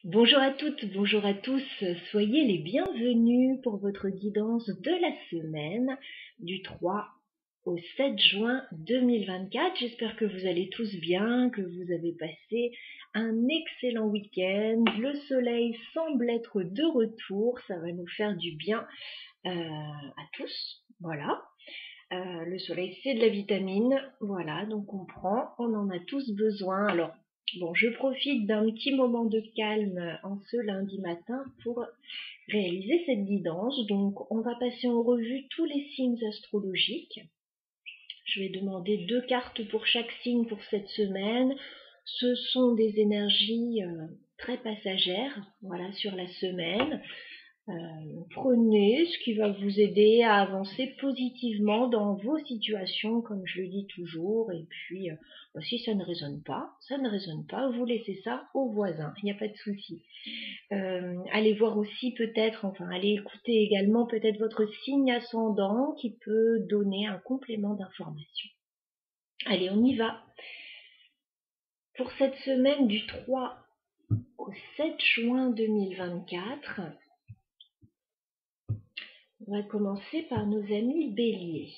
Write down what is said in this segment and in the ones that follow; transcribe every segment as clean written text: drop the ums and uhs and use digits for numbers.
Bonjour à toutes, bonjour à tous, soyez les bienvenus pour votre guidance de la semaine du 3 au 7 juin 2024. J'espère que vous allez tous bien, que vous avez passé un excellent week-end. Le soleil semble être de retour, ça va nous faire du bien à tous, voilà. Le soleil, c'est de la vitamine, voilà, donc on prend, on en a tous besoin. Alors, bon, je profite d'un petit moment de calme en ce lundi matin pour réaliser cette guidance. Donc, on va passer en revue tous les signes astrologiques. Je vais demander 2 cartes pour chaque signe pour cette semaine. Ce sont des énergies très passagères, voilà, sur la semaine. Prenez ce qui va vous aider à avancer positivement dans vos situations, comme je le dis toujours. Et puis, si ça ne résonne pas, ça ne résonne pas. Vous laissez ça au voisin, il n'y a pas de souci. Allez voir aussi peut-être, enfin, allez écouter également peut-être votre signe ascendant qui peut donner un complément d'information. Allez, on y va. Pour cette semaine du 3 au 7 juin 2024, on va commencer par nos amis béliers.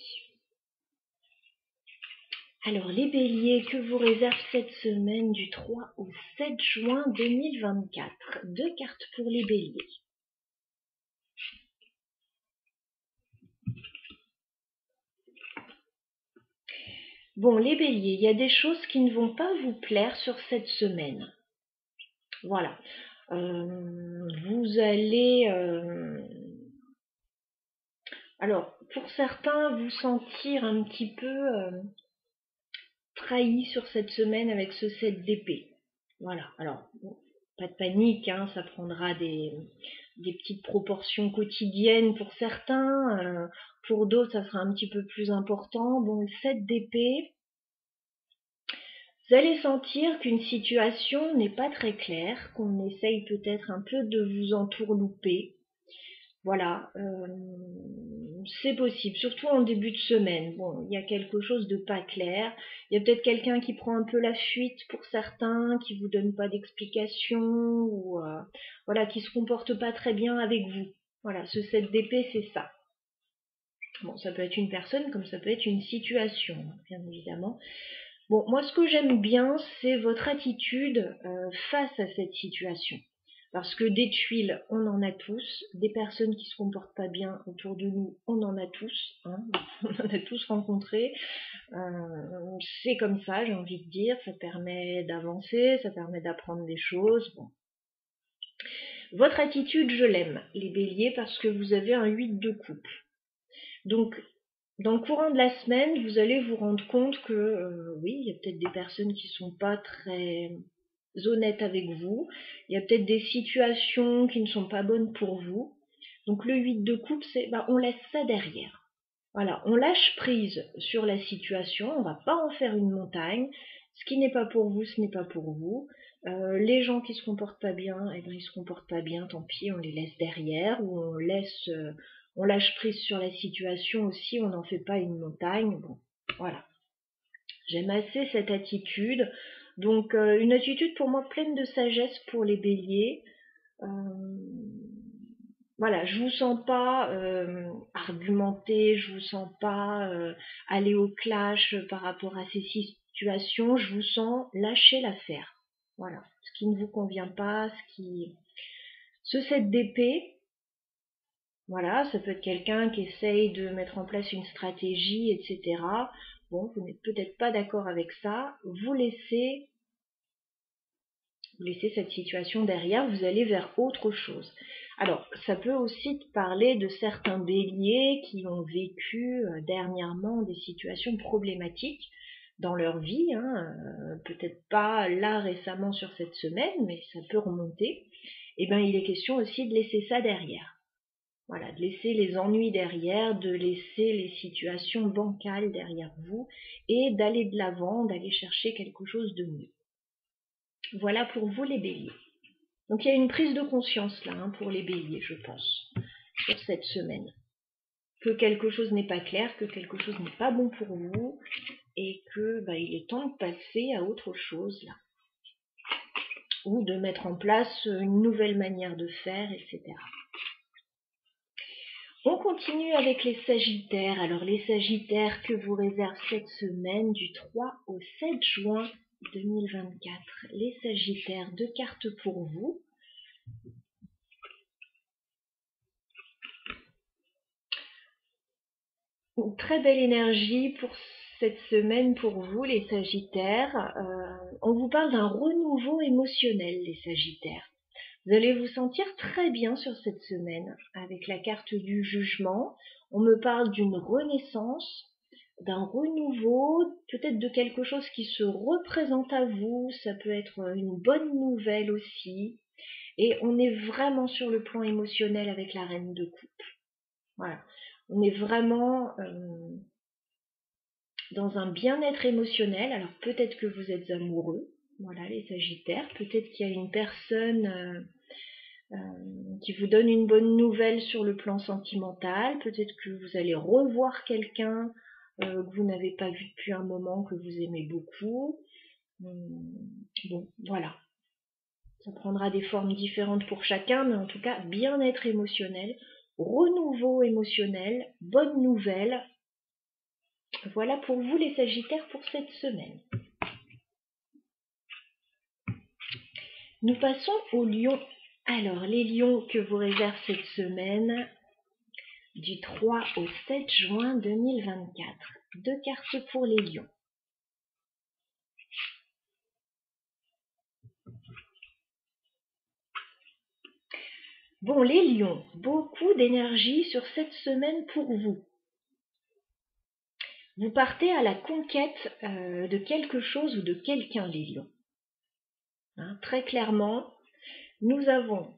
Alors les béliers, que vous réserve cette semaine du 3 au 7 juin 2024? 2 cartes pour les béliers. Bon, les béliers, il y a des choses qui ne vont pas vous plaire sur cette semaine. Voilà. Vous allez... alors, pour certains, vous sentir un petit peu trahi sur cette semaine avec ce 7 d'épée. Voilà. Alors, pas de panique, hein, ça prendra des petites proportions quotidiennes pour certains. Pour d'autres, ça sera un petit peu plus important. Bon, le 7 d'épée, vous allez sentir qu'une situation n'est pas très claire, qu'on essaye peut-être un peu de vous entourlouper. Voilà, c'est possible, surtout en début de semaine. Bon, il y a quelque chose de pas clair. Il y a peut-être quelqu'un qui prend un peu la fuite pour certains, qui vous donne pas d'explication ou voilà, qui se comporte pas très bien avec vous. Voilà, ce 7 d'épée, c'est ça. Bon, ça peut être une personne comme ça peut être une situation, bien évidemment. Bon, moi, ce que j'aime bien, c'est votre attitude face à cette situation. Parce que des tuiles, on en a tous. Des personnes qui se comportent pas bien autour de nous, on en a tous. Hein, on en a tous rencontré. C'est comme ça, j'ai envie de dire. Ça permet d'avancer, ça permet d'apprendre des choses. Bon. Votre attitude, je l'aime, les béliers, parce que vous avez un 8 de coupe. Donc, dans le courant de la semaine, vous allez vous rendre compte que oui, il y a peut-être des personnes qui sont pas très honnêtes avec vous. Il y a peut-être des situations qui ne sont pas bonnes pour vous. Donc le 8 de coupe, c'est on laisse ça derrière. Voilà, on lâche prise sur la situation, on va pas en faire une montagne. Ce qui n'est pas pour vous, ce n'est pas pour vous. Les gens qui se comportent pas bien, ils se comportent pas bien, tant pis, on les laisse derrière, ou on lâche prise sur la situation aussi, on n'en fait pas une montagne. Bon, voilà. J'aime assez cette attitude. Donc, une attitude pour moi pleine de sagesse pour les béliers. Voilà, je vous sens pas argumenter, je vous sens pas aller au clash par rapport à ces situations, je vous sens lâcher l'affaire. Voilà, ce qui ne vous convient pas, ce 7 d'épée, voilà, ça peut être quelqu'un qui essaye de mettre en place une stratégie, etc. Bon, vous n'êtes peut-être pas d'accord avec ça, vous laissez cette situation derrière, vous allez vers autre chose. Alors, ça peut aussi te parler de certains béliers qui ont vécu dernièrement des situations problématiques dans leur vie, hein, peut-être pas là récemment sur cette semaine, mais ça peut remonter. Et bien, il est question aussi de laisser ça derrière. Voilà, de laisser les ennuis derrière, de laisser les situations bancales derrière vous et d'aller de l'avant, d'aller chercher quelque chose de mieux. Voilà pour vous les béliers. Donc il y a une prise de conscience là pour les béliers, je pense, sur cette semaine. Que quelque chose n'est pas clair, que quelque chose n'est pas bon pour vous et que il est temps de passer à autre chose là. ou de mettre en place une nouvelle manière de faire, etc. On continue avec les Sagittaires. Alors les Sagittaires, que vous réserve cette semaine du 3 au 7 juin 2024. Les Sagittaires, 2 cartes pour vous. Une très belle énergie pour cette semaine pour vous, les Sagittaires. On vous parle d'un renouveau émotionnel, les Sagittaires. Vous allez vous sentir très bien sur cette semaine avec la carte du jugement. On me parle d'une renaissance, d'un renouveau, peut-être de quelque chose qui se représente à vous. Ça peut être une bonne nouvelle aussi. Et on est vraiment sur le plan émotionnel avec la reine de coupe. Voilà. On est vraiment dans un bien-être émotionnel. Alors peut-être que vous êtes amoureux. Voilà, les Sagittaires. Peut-être qu'il y a une personne qui vous donne une bonne nouvelle sur le plan sentimental. Peut-être que vous allez revoir quelqu'un que vous n'avez pas vu depuis un moment, que vous aimez beaucoup. Bon, voilà. Ça prendra des formes différentes pour chacun, mais en tout cas, bien-être émotionnel, renouveau émotionnel, bonne nouvelle. Voilà pour vous les Sagittaires pour cette semaine. Nous passons aux Lions. Alors, les Lions, que vous réserve cette semaine du 3 au 7 juin 2024. 2 cartes pour les Lions. Bon, les Lions, beaucoup d'énergie sur cette semaine pour vous. Vous partez à la conquête de quelque chose ou de quelqu'un, les Lions. Hein, très clairement, nous avons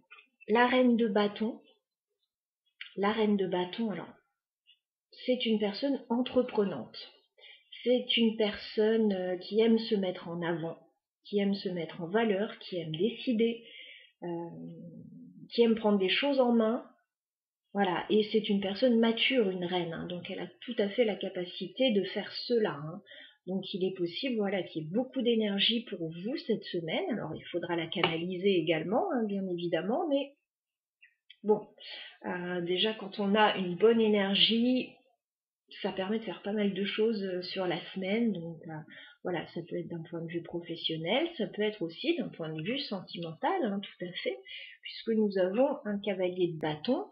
la reine de bâton. La reine de bâton, alors, c'est une personne entreprenante. C'est une personne qui aime se mettre en avant, qui aime se mettre en valeur, qui aime décider, qui aime prendre des choses en main. Voilà, et c'est une personne mature, une reine, hein, donc elle a tout à fait la capacité de faire cela. Hein. Donc il est possible, voilà, qu'il y ait beaucoup d'énergie pour vous cette semaine. Alors il faudra la canaliser également, hein, bien évidemment, mais bon, déjà quand on a une bonne énergie, ça permet de faire pas mal de choses sur la semaine. Donc voilà, ça peut être d'un point de vue professionnel, ça peut être aussi d'un point de vue sentimental, hein, tout à fait, puisque nous avons un cavalier de bâton.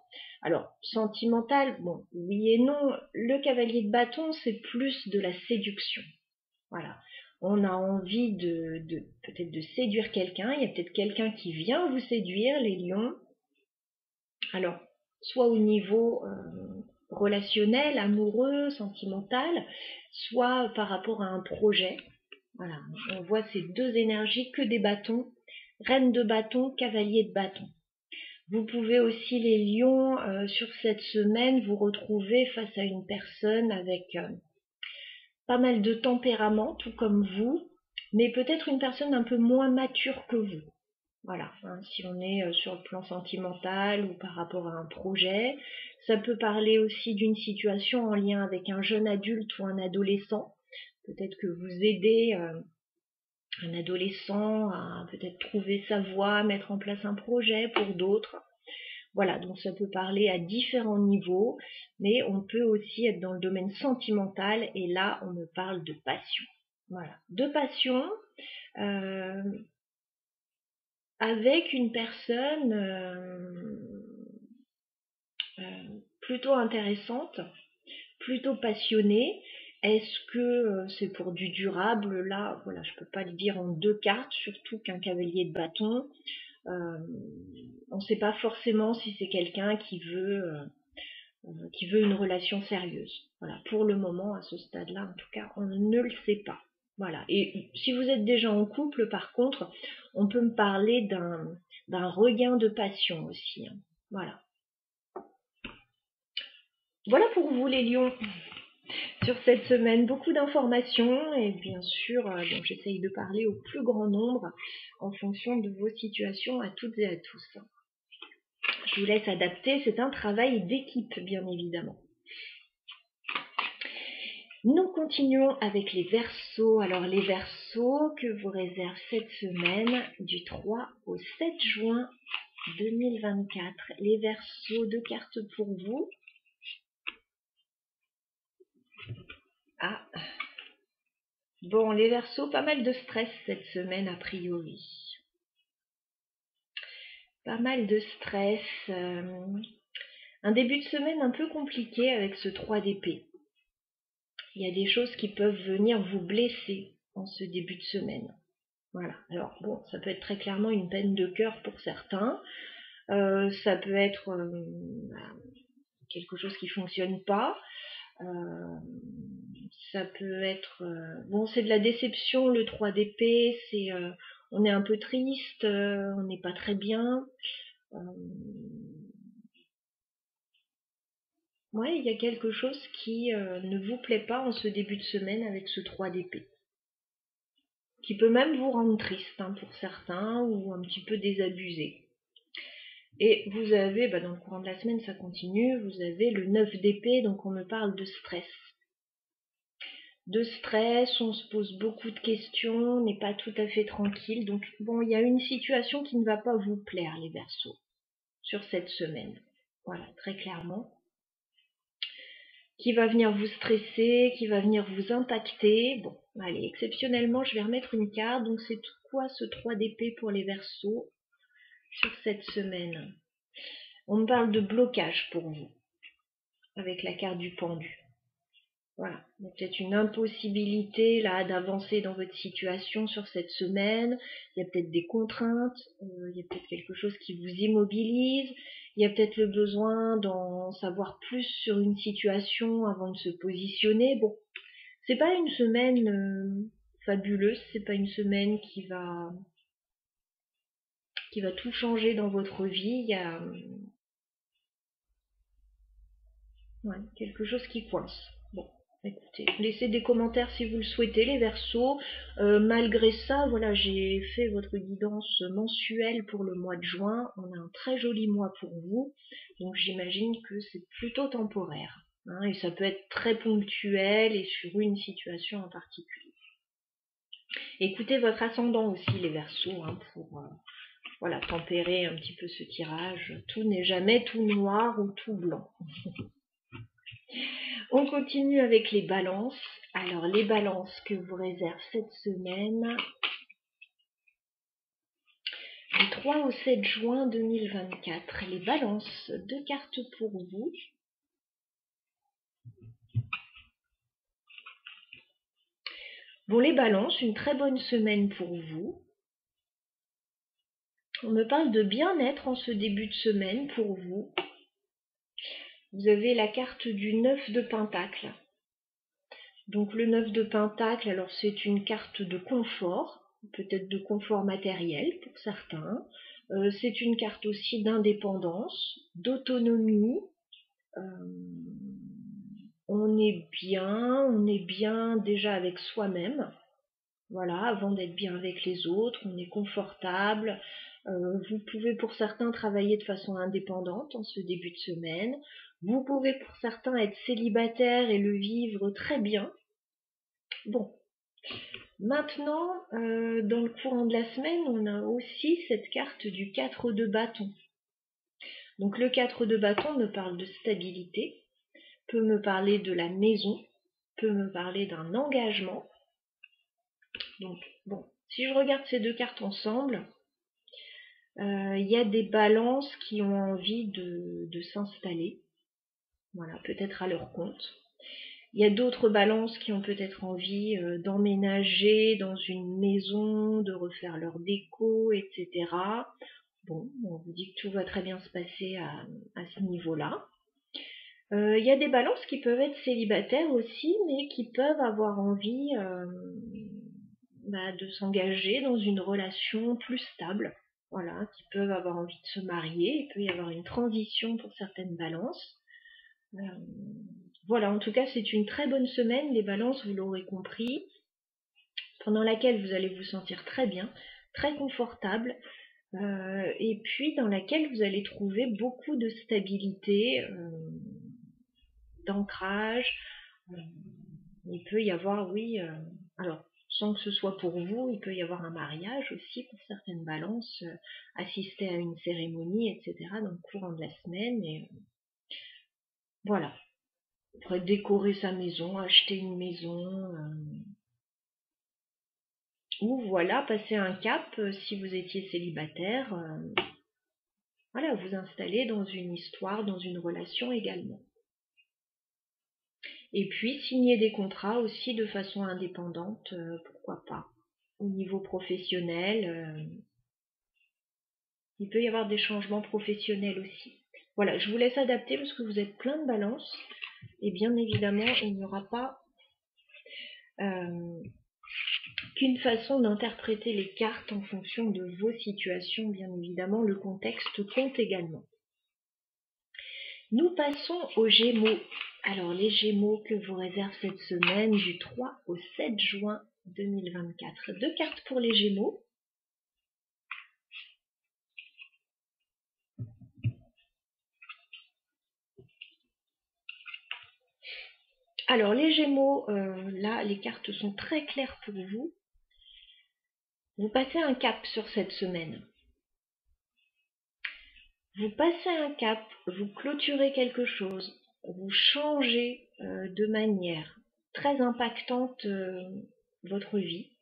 Alors, sentimental, bon, oui et non. Le cavalier de bâton, c'est plus de la séduction. Voilà. On a envie de peut-être de séduire quelqu'un. Il y a peut-être quelqu'un qui vient vous séduire, les Lions. Alors, soit au niveau relationnel, amoureux, sentimental, soit par rapport à un projet. Voilà, on voit ces deux énergies, que des bâtons, reine de bâton, cavalier de bâton. Vous pouvez aussi, les Lions, sur cette semaine, vous retrouver face à une personne avec pas mal de tempérament, tout comme vous, mais peut-être une personne un peu moins mature que vous. Voilà, hein, si on est sur le plan sentimental ou par rapport à un projet. Ça peut parler aussi d'une situation en lien avec un jeune adulte ou un adolescent. Peut-être que vous aidez un adolescent à peut-être trouver sa voie, mettre en place un projet pour d'autres. Voilà, donc ça peut parler à différents niveaux, mais on peut aussi être dans le domaine sentimental, et là, on me parle de passion. Voilà, de passion, avec une personne plutôt intéressante, plutôt passionnée. Est-ce que c'est pour du durable? Là, voilà, je peux pas le dire en 2 cartes, surtout qu'un cavalier de bâton. On ne sait pas forcément si c'est quelqu'un qui veut une relation sérieuse. Voilà, pour le moment, à ce stade-là, en tout cas, on ne le sait pas. Voilà. Et si vous êtes déjà en couple, par contre, on peut me parler d'un regain de passion aussi. Hein. Voilà. Voilà pour vous, les Lions. Sur cette semaine, beaucoup d'informations, et bien sûr, donc j'essaye de parler au plus grand nombre en fonction de vos situations à toutes et à tous. Je vous laisse adapter, c'est un travail d'équipe, bien évidemment. Nous continuons avec les Verseaux. Alors les Verseaux, Verseaux, que vous réserve cette semaine du 3 au 7 juin 2024. Les Verseaux, 2 cartes pour vous. Ah, bon, les Verseaux, pas mal de stress cette semaine a priori. Pas mal de stress. Un début de semaine un peu compliqué avec ce 3 d'épée. Il y a des choses qui peuvent venir vous blesser en ce début de semaine. Voilà. Alors bon, ça peut être très clairement une peine de cœur pour certains. Ça peut être quelque chose qui fonctionne pas. Ça peut être... bon, c'est de la déception, le 3 d'épée. C'est, on est un peu triste, on n'est pas très bien. Ouais, il y a quelque chose qui ne vous plaît pas en ce début de semaine avec ce 3 d'épée. Qui peut même vous rendre triste pour certains ou un petit peu désabusé. Et vous avez, dans le courant de la semaine, ça continue, vous avez le 9 d'épée, donc on me parle de stress. De stress, on se pose beaucoup de questions, on n'est pas tout à fait tranquille. Donc bon, il y a une situation qui ne va pas vous plaire, les Verseaux, sur cette semaine. Voilà, très clairement. Qui va venir vous stresser, qui va venir vous impacter. Bon, allez, exceptionnellement, je vais remettre une carte. Donc c'est quoi ce 3 d'épée pour les Verseaux sur cette semaine? On me parle de blocage pour vous, avec la carte du pendu. Voilà, il y a peut-être une impossibilité là d'avancer dans votre situation sur cette semaine, il y a peut-être des contraintes, il y a peut-être quelque chose qui vous immobilise, il y a peut-être le besoin d'en savoir plus sur une situation avant de se positionner. Bon, c'est pas une semaine fabuleuse, c'est pas une semaine qui va tout changer dans votre vie, il y a quelque chose qui coince. Bon, écoutez, laissez des commentaires si vous le souhaitez, les Verseaux. Malgré ça, voilà, j'ai fait votre guidance mensuelle pour le mois de juin. On a un très joli mois pour vous, donc j'imagine que c'est plutôt temporaire. Et ça peut être très ponctuel et sur une situation en particulier. Écoutez votre ascendant aussi, les Verseaux, pour tempérer un petit peu ce tirage. Tout n'est jamais tout noir ou tout blanc. On continue avec les balances. Alors, les balances que vous réserve cette semaine, du 3 au 7 juin 2024. Les balances, 2 cartes pour vous. Bon, les balances, une très bonne semaine pour vous. On me parle de bien-être en ce début de semaine pour vous. Vous avez la carte du 9 de Pentacle. Donc le 9 de Pentacle, alors c'est une carte de confort, peut-être de confort matériel pour certains. C'est une carte aussi d'indépendance, d'autonomie. On est bien déjà avec soi-même. Voilà, avant d'être bien avec les autres, on est confortable. Vous pouvez pour certains travailler de façon indépendante en ce début de semaine. Vous pouvez pour certains être célibataire et le vivre très bien. Bon, maintenant, dans le courant de la semaine, on a aussi cette carte du 4 de bâton. Donc le 4 de bâton me parle de stabilité, peut me parler de la maison, peut me parler d'un engagement. Donc bon, si je regarde ces 2 cartes ensemble, il y a des balances qui ont envie de s'installer, voilà, peut-être à leur compte. Il y a d'autres balances qui ont peut-être envie d'emménager dans une maison, de refaire leur déco, etc. Bon, on vous dit que tout va très bien se passer à ce niveau-là. Il y a des balances qui peuvent être célibataires aussi, mais qui peuvent avoir envie de s'engager dans une relation plus stable. Voilà, qui peuvent avoir envie de se marier. Il peut y avoir une transition pour certaines balances. Voilà, en tout cas, c'est une très bonne semaine, les balances, vous l'aurez compris, pendant laquelle vous allez vous sentir très bien, très confortable, et puis dans laquelle vous allez trouver beaucoup de stabilité, d'ancrage. Il peut y avoir, oui, alors sans que ce soit pour vous. Il peut y avoir un mariage aussi pour certaines balances, assister à une cérémonie, etc. dans le courant de la semaine. Et voilà. On pourrait décorer sa maison, acheter une maison, ou voilà, passer un cap si vous étiez célibataire. Voilà, vous installer dans une histoire, dans une relation également. Et puis signer des contrats aussi de façon indépendante, pourquoi pas. Au niveau professionnel, il peut y avoir des changements professionnels aussi. Voilà, je vous laisse adapter parce que vous êtes plein de balances. Et bien évidemment, il n'y aura pas qu'une façon d'interpréter les cartes en fonction de vos situations. Bien évidemment, le contexte compte également. Nous passons aux Gémeaux. Alors, les Gémeaux que vous réserve cette semaine du 3 au 7 juin 2024. 2 cartes pour les Gémeaux. Alors, les Gémeaux, là, les cartes sont très claires pour vous. Vous passez un cap sur cette semaine. Vous passez un cap, vous clôturez quelque chose, vous changez de manière très impactante votre vie,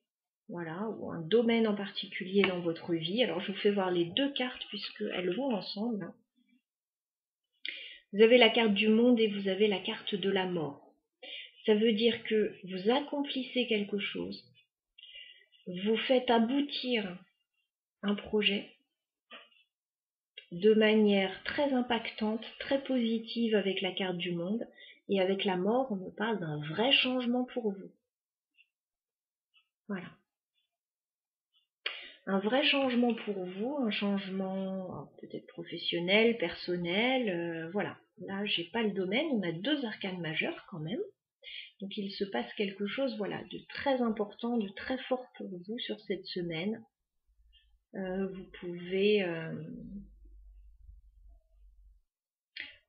voilà, ou un domaine en particulier dans votre vie. Alors je vous fais voir les 2 cartes puisqu'elles vont ensemble. Vous avez la carte du monde et vous avez la carte de la mort. Ça veut dire que vous accomplissez quelque chose, vous faites aboutir un projet de manière très impactante, très positive avec la carte du monde, et avec la mort, on me parle d'un vrai changement pour vous. Voilà. Un vrai changement pour vous, un changement peut-être professionnel, personnel, voilà. Là, j'ai pas le domaine, on a 2 arcanes majeures quand même. Donc il se passe quelque chose, voilà, de très important, de très fort pour vous sur cette semaine. Vous pouvez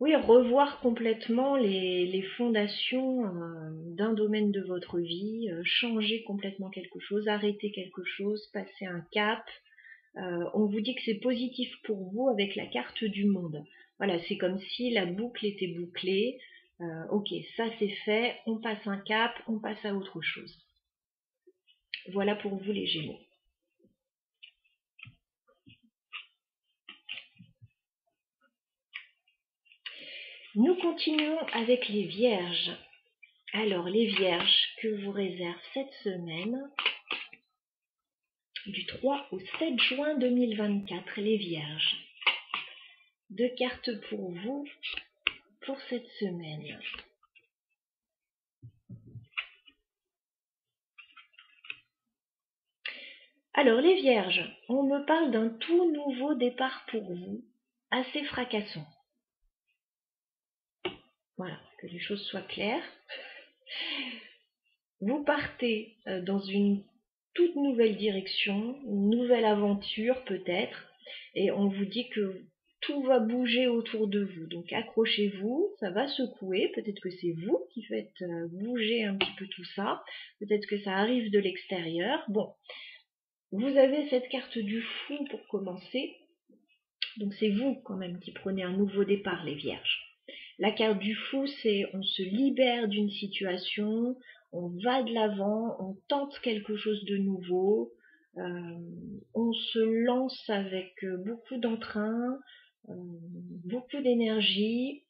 oui, revoir complètement les fondations d'un domaine de votre vie, changer complètement quelque chose, arrêter quelque chose, passer un cap. On vous dit que c'est positif pour vous avec la carte du monde. Voilà, c'est comme si la boucle était bouclée. Ok, ça c'est fait, on passe un cap, on passe à autre chose. Voilà pour vous les Gémeaux. Nous continuons avec les Vierges. Alors, les Vierges que vous réserve cette semaine, du 3 au 7 juin 2024, les Vierges. 2 cartes pour vous pour cette semaine. Alors, les Vierges, on me parle d'un tout nouveau départ pour vous, assez fracassant. Voilà, que les choses soient claires. Vous partez dans une toute nouvelle direction, une nouvelle aventure peut-être, et on vous dit que tout va bouger autour de vous. Donc accrochez-vous, ça va secouer, peut-être que c'est vous qui faites bouger un petit peu tout ça, peut-être que ça arrive de l'extérieur. Bon, vous avez cette carte du fou pour commencer, donc c'est vous quand même qui prenez un nouveau départ les Vierges. La carte du fou, c'est on se libère d'une situation, on va de l'avant, on tente quelque chose de nouveau, on se lance avec beaucoup d'entrain, beaucoup d'énergie.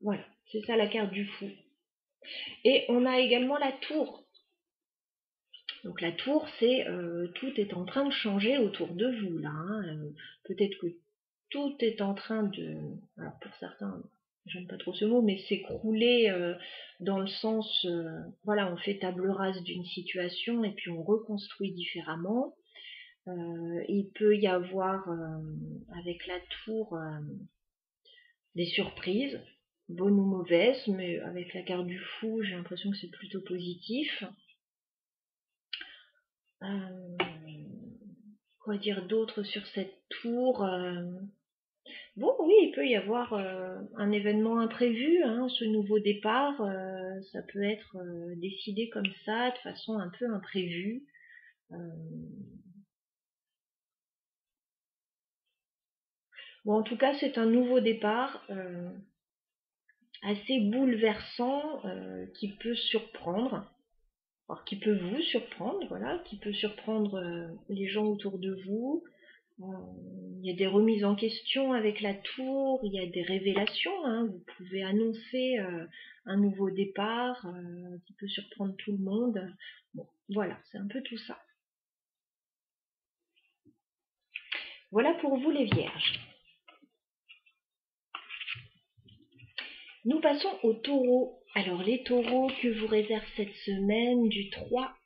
Voilà, c'est ça la carte du fou. Et on a également la tour. Donc la tour, c'est tout est en train de changer autour de vous là. Peut-être que tout est en train de, alors pour certains, j'aime pas trop ce mot, mais s'écrouler dans le sens, voilà, on fait table rase d'une situation et puis on reconstruit différemment. Il peut y avoir avec la tour des surprises, bonnes ou mauvaises, mais avec la carte du fou, j'ai l'impression que c'est plutôt positif. Quoi dire d'autre sur cette tour? Bon, oui, il peut y avoir un événement imprévu, hein, ce nouveau départ, ça peut être décidé comme ça, de façon un peu imprévue. Bon, en tout cas, c'est un nouveau départ assez bouleversant qui peut surprendre, alors qui peut vous surprendre, voilà, qui peut surprendre les gens autour de vous. Il y a des remises en question avec la tour, il y a des révélations, hein, vous pouvez annoncer un nouveau départ qui peut surprendre tout le monde. Bon, voilà, c'est un peu tout ça. Voilà pour vous les vierges. Nous passons aux taureaux. Alors les taureaux que vous réserve cette semaine du 3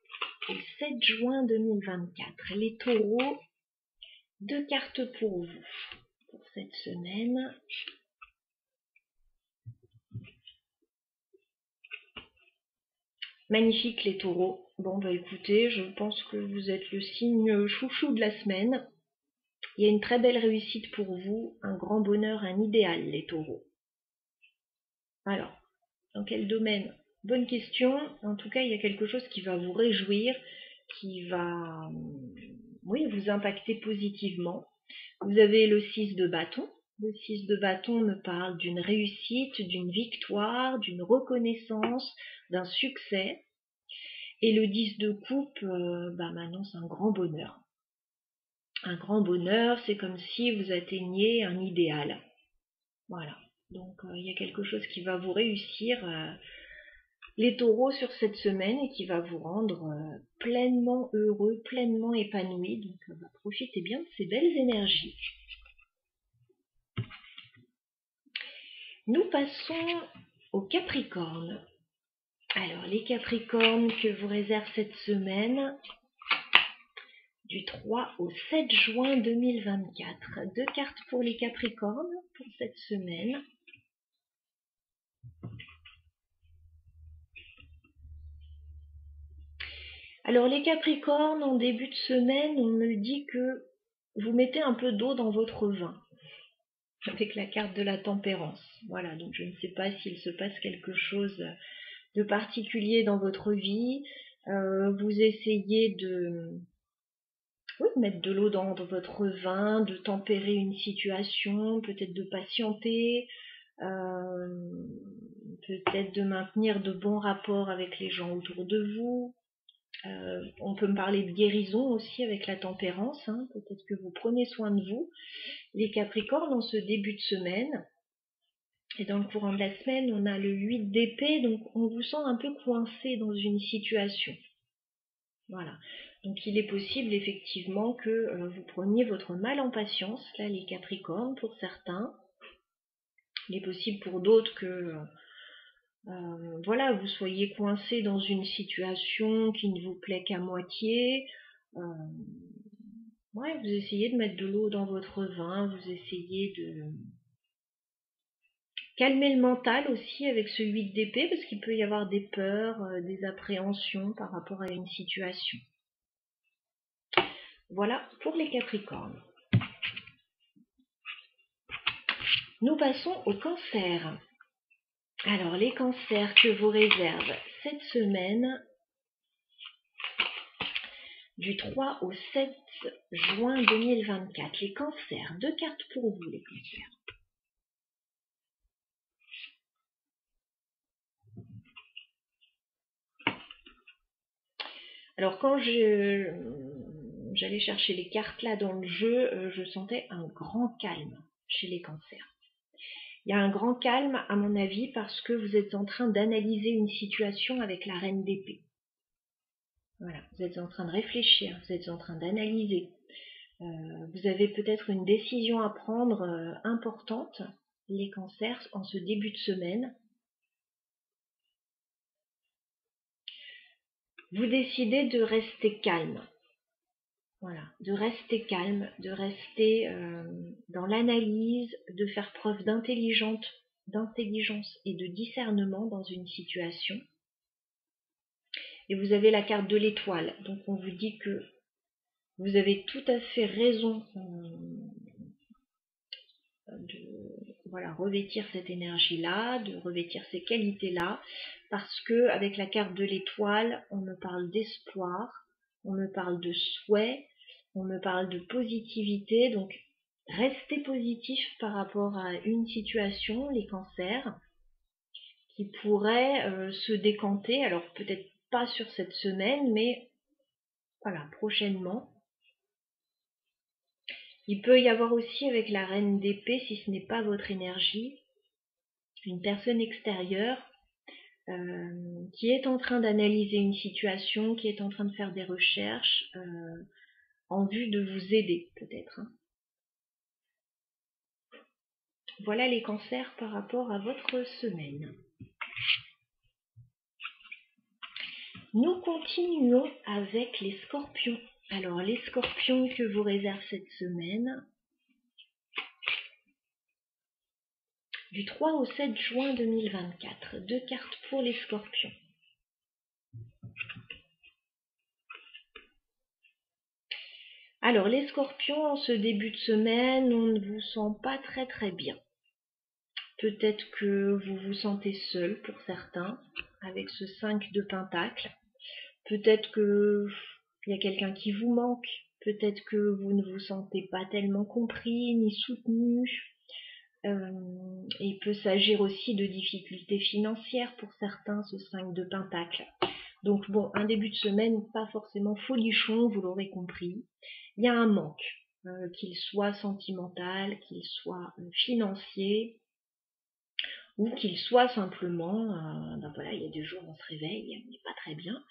au 7 juin 2024. Les taureaux, 2 cartes pour vous pour cette semaine. Magnifique les taureaux. Bon bah écoutez, je pense que vous êtes le signe chouchou de la semaine. Il y a une très belle réussite pour vous, un grand bonheur, un idéal les taureaux. Alors, dans quel domaine? Bonne question. En tout cas, il y a quelque chose qui va vous réjouir, qui va oui, vous impacter positivement. Vous avez le 6 de bâton. Le 6 de bâton me parle d'une réussite, d'une victoire, d'une reconnaissance, d'un succès. Et le 10 de coupe m'annonce un grand bonheur. Un grand bonheur, c'est comme si vous atteigniez un idéal. Voilà. Donc il y a quelque chose qui va vous réussir, les taureaux, sur cette semaine et qui va vous rendre pleinement heureux, pleinement épanoui. Donc profitez bien de ces belles énergies. Nous passons aux Capricornes. Alors les Capricornes que vous réserve cette semaine du 3 au 7 juin 2024. 2 cartes pour les Capricornes pour cette semaine. Alors les Capricornes, en début de semaine, on me dit que vous mettez un peu d'eau dans votre vin, avec la carte de la tempérance. Voilà, donc je ne sais pas s'il se passe quelque chose de particulier dans votre vie. Vous essayez de mettre de l'eau dans votre vin, de tempérer une situation, peut-être de patienter, peut-être de maintenir de bons rapports avec les gens autour de vous. On peut me parler de guérison aussi avec la tempérance, hein. Peut-être que vous prenez soin de vous. Les Capricornes, en ce début de semaine, et dans le courant de la semaine, on a le 8 d'épée, donc on vous sent un peu coincé dans une situation. Voilà. Donc il est possible effectivement que vous preniez votre mal en patience, là les Capricornes, pour certains. Il est possible pour d'autres que vous soyez coincé dans une situation qui ne vous plaît qu'à moitié. Vous essayez de mettre de l'eau dans votre vin, vous essayez de calmer le mental aussi avec ce 8 d'épée, parce qu'il peut y avoir des peurs, des appréhensions par rapport à une situation. Voilà pour les Capricornes. Nous passons au Cancer. Alors les Cancers que vous réserve cette semaine du 3 au 7 juin 2024. Les Cancers, 2 cartes pour vous les Cancers. Alors quand j'allais chercher les cartes là dans le jeu, je sentais un grand calme chez les Cancers. Il y a un grand calme à mon avis parce que vous êtes en train d'analyser une situation avec la reine d'épée. Voilà, vous êtes en train de réfléchir, vous êtes en train d'analyser. Vous avez peut-être une décision à prendre importante, les Cancers, en ce début de semaine. Vous décidez de rester calme. Voilà, de rester calme, de rester dans l'analyse, de faire preuve d'intelligence et de discernement dans une situation. Et vous avez la carte de l'étoile, donc on vous dit que vous avez tout à fait raison voilà, revêtir cette énergie-là, de revêtir ces qualités-là, parce que avec la carte de l'étoile, on me parle d'espoir, on me parle de souhait, on me parle de positivité, donc restez positif par rapport à une situation, les cancers, qui pourrait se décanter, alors peut-être pas sur cette semaine, mais voilà, prochainement. Il peut y avoir aussi avec la reine d'épée, si ce n'est pas votre énergie, une personne extérieure qui est en train d'analyser une situation, qui est en train de faire des recherches en vue de vous aider peut-être. Hein. Voilà les cancers par rapport à votre semaine. Nous continuons avec les scorpions. Alors les scorpions que vous réserve cette semaine, du 3 au 7 juin 2024, 2 cartes pour les scorpions. Alors les scorpions, en ce début de semaine, on ne vous sent pas très bien. Peut-être que vous vous sentez seul pour certains, avec ce 5 de pentacles. Peut-être que il y a quelqu'un qui vous manque. Peut-être que vous ne vous sentez pas tellement compris ni soutenu. Il peut s'agir aussi de difficultés financières pour certains, ce 5 de pentacles. Donc bon, un début de semaine pas forcément folichon, vous l'aurez compris. Il y a un manque, qu'il soit sentimental, qu'il soit financier, ou qu'il soit simplement, ben voilà, il y a des jours où on se réveille, on n'est pas très bien,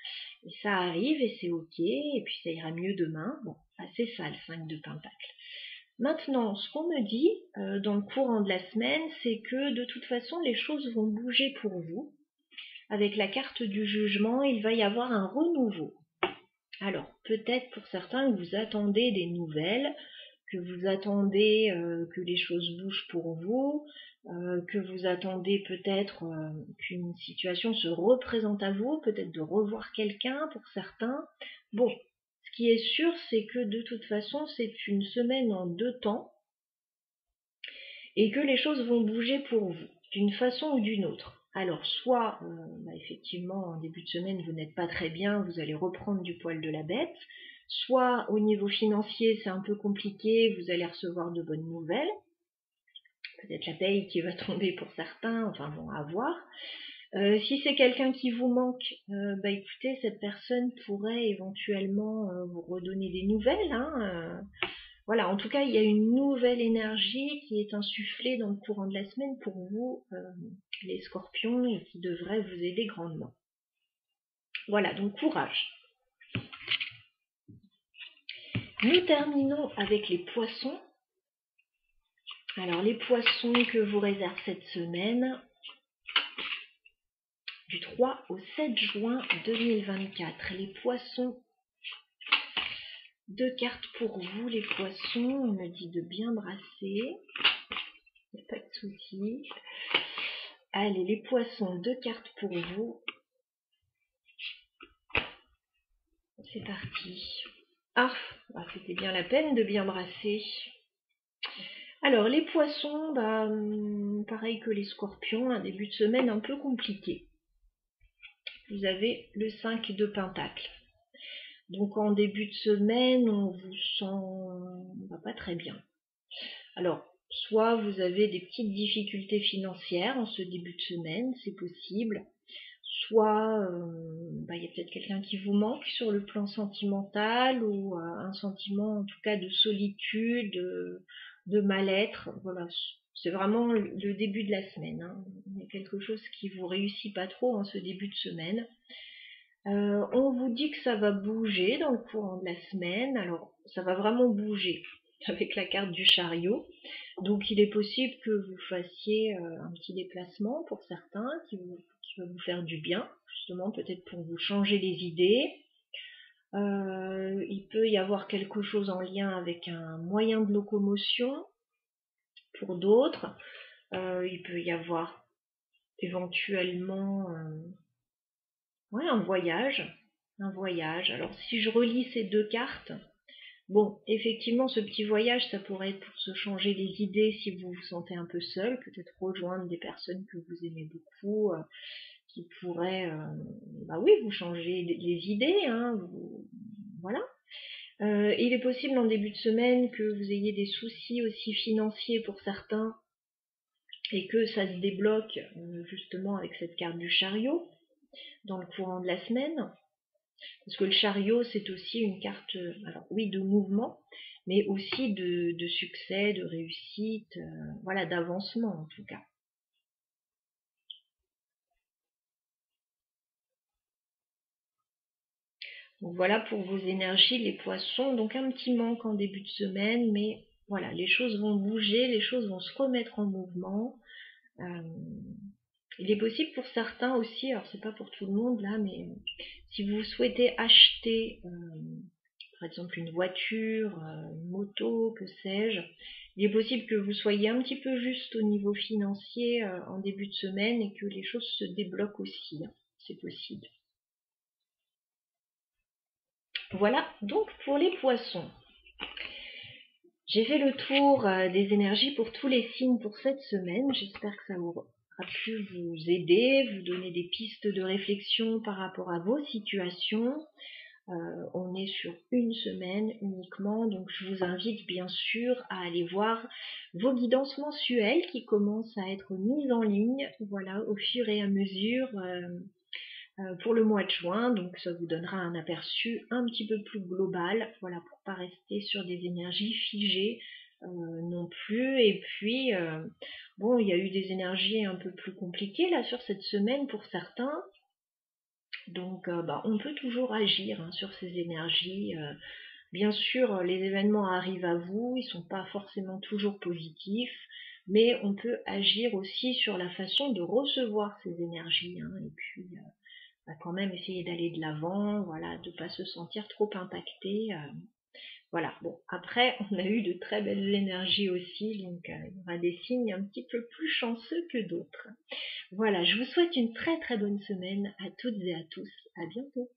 et ça arrive et c'est ok, et puis ça ira mieux demain. Bon, c'est ça le 5 de pentacles. Maintenant, ce qu'on me dit dans le courant de la semaine, c'est que de toute façon, les choses vont bouger pour vous. Avec la carte du jugement, il va y avoir un renouveau. Alors, peut-être pour certains que vous attendez des nouvelles, que vous attendez que les choses bougent pour vous, que vous attendez peut-être qu'une situation se représente à vous, peut-être de revoir quelqu'un pour certains. Bon, ce qui est sûr, c'est que de toute façon, c'est une semaine en 2 temps et que les choses vont bouger pour vous, d'une façon ou d'une autre. Alors, soit, effectivement, en début de semaine, vous n'êtes pas très bien, vous allez reprendre du poil de la bête, soit au niveau financier, c'est un peu compliqué, vous allez recevoir de bonnes nouvelles, peut-être la paye qui va tomber pour certains, enfin bon, à voir. Si c'est quelqu'un qui vous manque, écoutez, cette personne pourrait éventuellement vous redonner des nouvelles. Voilà, en tout cas, il y a une nouvelle énergie qui est insufflée dans le courant de la semaine pour vous, les scorpions, et qui devrait vous aider grandement. Voilà, donc courage. Nous terminons avec les poissons. Alors, les poissons que vous réserve cette semaine, du 3 au 7 juin 2024. Les poissons, 2 cartes pour vous, les poissons. On me dit de bien brasser. Il n'y a pas de souci. Allez, les poissons, 2 cartes pour vous. C'est parti. Ah, c'était bien la peine de bien brasser. Alors, les poissons, pareil que les scorpions, un début de semaine un peu compliqué. Vous avez le 5 de pentacles. Donc, en début de semaine, on vous sent pas très bien. Alors, soit vous avez des petites difficultés financières en ce début de semaine, c'est possible. Soit il y a peut-être quelqu'un qui vous manque sur le plan sentimental, ou un sentiment en tout cas de solitude, de mal-être. Voilà, c'est vraiment le début de la semaine. Il y a quelque chose qui vous réussit pas trop en ce début de semaine. On vous dit que ça va bouger dans le courant de la semaine. Alors, ça va vraiment bouger avec la carte du chariot. Donc, il est possible que vous fassiez un petit déplacement pour certains qui va vous faire du bien, justement, peut-être pour vous changer les idées. Il peut y avoir quelque chose en lien avec un moyen de locomotion pour d'autres. Il peut y avoir éventuellement un voyage. Alors si je relis ces 2 cartes, Bon, effectivement, ce petit voyage, ça pourrait être pour se changer les idées si vous vous sentez un peu seul, peut-être rejoindre des personnes que vous aimez beaucoup, qui pourraient, bah oui, vous changer les idées, hein, voilà. Il est possible en début de semaine que vous ayez des soucis aussi financiers pour certains et que ça se débloque justement avec cette carte du chariot dans le courant de la semaine. Parce que le chariot, c'est aussi une carte, alors oui, de mouvement, mais aussi de succès, de réussite, voilà, d'avancement en tout cas. Donc voilà pour vos énergies, les poissons. Donc un petit manque en début de semaine, mais voilà, les choses vont bouger, les choses vont se remettre en mouvement. Il est possible pour certains aussi, alors c'est pas pour tout le monde là, mais si vous souhaitez acheter par exemple une voiture, une moto, que sais-je, il est possible que vous soyez un petit peu juste au niveau financier en début de semaine et que les choses se débloquent aussi, hein. C'est possible. Voilà donc pour les poissons. J'ai fait le tour des énergies pour tous les signes pour cette semaine. J'espère que ça aura pu vous aider, vous donner des pistes de réflexion par rapport à vos situations. On est sur une semaine uniquement, donc je vous invite bien sûr à aller voir vos guidances mensuelles qui commencent à être mises en ligne, voilà, au fur et à mesure pour le mois de juin, donc ça vous donnera un aperçu un petit peu plus global, voilà, pour pas rester sur des énergies figées non plus. Et puis bon, il y a eu des énergies un peu plus compliquées là sur cette semaine pour certains. Donc bah, on peut toujours agir hein, sur ces énergies. Bien sûr, les événements arrivent à vous, ils sont pas forcément toujours positifs, mais on peut agir aussi sur la façon de recevoir ces énergies, hein, et puis bah, quand même essayer d'aller de l'avant, voilà, de pas se sentir trop impacté. Voilà, bon, après, on a eu de très belles énergies aussi, donc il y aura des signes un petit peu plus chanceux que d'autres. Voilà, je vous souhaite une très très bonne semaine à toutes et à tous. À bientôt.